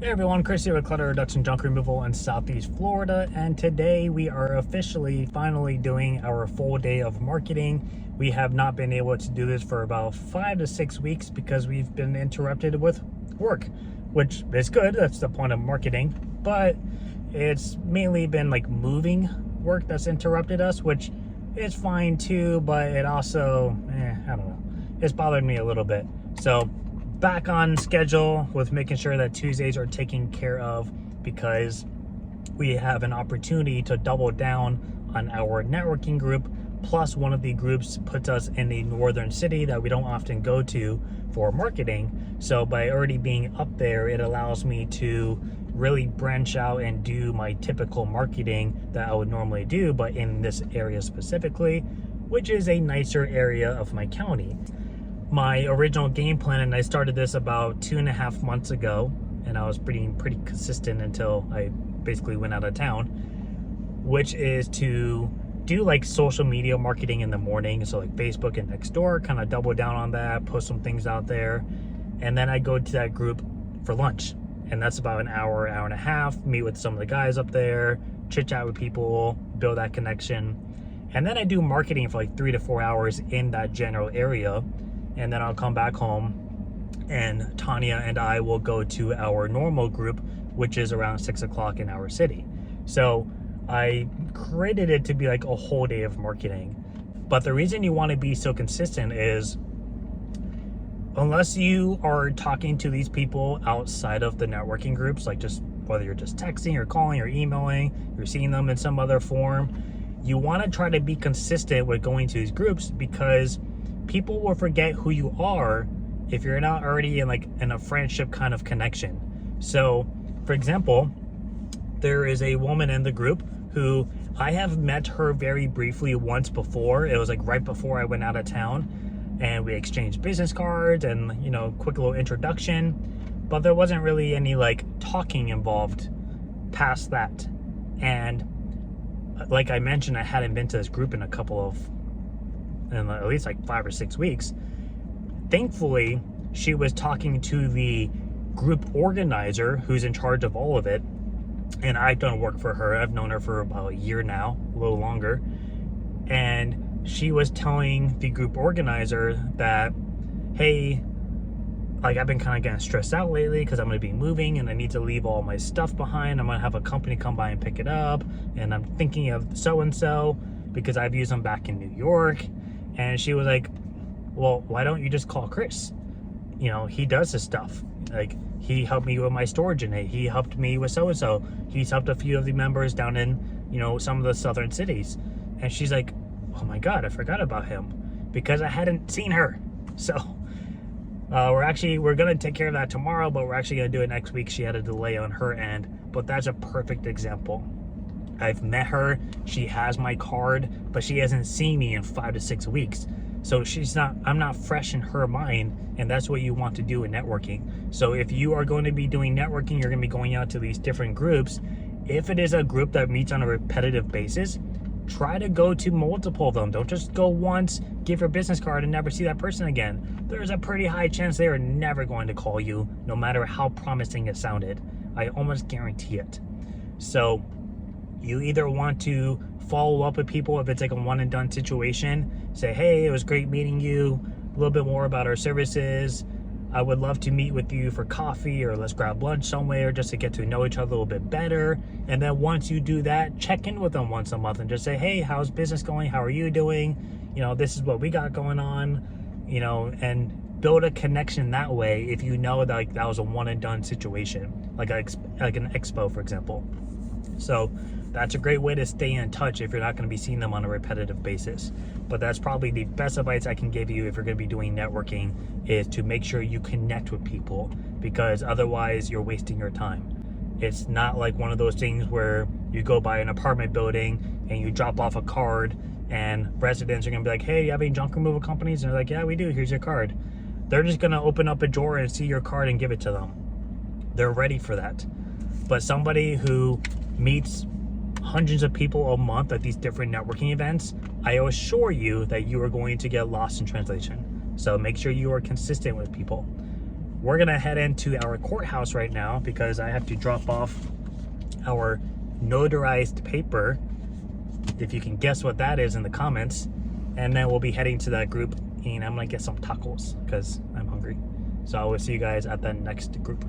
Hey everyone, Chris here with Clutter Reduction Junk Removal in Southeast Florida, and today we are officially finally doing our full day of marketing. We have not been able to do this for about 5 to 6 weeks because we've been interrupted with work, which is good. That's the point of marketing, but it's mainly been like moving work that's interrupted us, which is fine too, but it also, I don't know, it's bothered me a little bit. So back on schedule with making sure that Tuesdays are taken care of because we have an opportunity to double down on our networking group. Plus, one of the groups puts us in a northern city that we don't often go to for marketing. So by already being up there, it allows me to really branch out and do my typical marketing that I would normally do, but in this area specifically, which is a nicer area of my county. My original game plan, and I started this about 2.5 months ago, and I was pretty consistent until I basically went out of town, which is to do like social media marketing in the morning. So like Facebook and Nextdoor, kind of double down on that, post some things out there. And then I go to that group for lunch. And that's about an hour and a half, meet with some of the guys up there, chit chat with people, build that connection. And then I do marketing for like 3 to 4 hours in that general area. And then I'll come back home and Tanya and I will go to our normal group, which is around 6 o'clock in our city. So I created it to be like a whole day of marketing. But the reason you want to be so consistent is unless you are talking to these people outside of the networking groups, like just whether you're just texting or calling or emailing, you're seeing them in some other form, you want to try to be consistent with going to these groups because people will forget who you are if you're not already in a friendship kind of connection. So, for example, there is a woman in the group who I have met her very briefly once before. It was like right before I went out of town, and we exchanged business cards and, quick little introduction, but there wasn't really any like talking involved past that. And like I mentioned, I hadn't been to this group in at least like 5 or 6 weeks. Thankfully, she was talking to the group organizer who's in charge of all of it. And I've done work for her. I've known her for about a year now, a little longer. And she was telling the group organizer that, hey, like I've been kind of getting stressed out lately because I'm going to be moving and I need to leave all my stuff behind. I'm going to have a company come by and pick it up. And I'm thinking of so-and-so because I've used them back in New York. And she was like, well, why don't you just call Chris? He does his stuff. Like, he helped me with my storage unit. He helped me with so-and-so. He's helped a few of the members down in, some of the southern cities. And she's like, oh my God, I forgot about him because I hadn't seen her. So we're going to take care of that tomorrow, but we're actually going to do it next week. She had a delay on her end, but that's a perfect example. I've met her, she has my card, but she hasn't seen me in 5 to 6 weeks. So I'm not fresh in her mind, and that's what you want to do in networking. So if you are going to be doing networking, you're going to be going out to these different groups. If it is a group that meets on a repetitive basis, try to go to multiple of them. Don't just go once, give your business card, and never see that person again. There's a pretty high chance they are never going to call you, no matter how promising it sounded. I almost guarantee it. So you either want to follow up with people if it's like a one and done situation. Say, hey, it was great meeting you. A little bit more about our services. I would love to meet with you for coffee, or let's grab lunch somewhere just to get to know each other a little bit better. And then once you do that, check in with them once a month and just say, hey, how's business going? How are you doing? This is what we got going on, and build a connection that way if you know that like that was a one and done situation, like an expo, for example. So that's a great way to stay in touch if you're not going to be seeing them on a repetitive basis. But that's probably the best advice I can give you if you're going to be doing networking, is to make sure you connect with people, because otherwise you're wasting your time. It's not like one of those things where you go by an apartment building and you drop off a card and residents are going to be like, hey, you have any junk removal companies? And they're like, yeah, we do. Here's your card. They're just going to open up a drawer and see your card and give it to them. They're ready for that. But somebody who meets hundreds of people a month at these different networking events, I assure you that you are going to get lost in translation. So make sure you are consistent with people. we're gonna head into our courthouse right now because I have to drop off our notarized paper. If you can guess what that is in the comments. And then we'll be heading to that group and I'm gonna get some tacos because I'm hungry. So I will see you guys at the next group.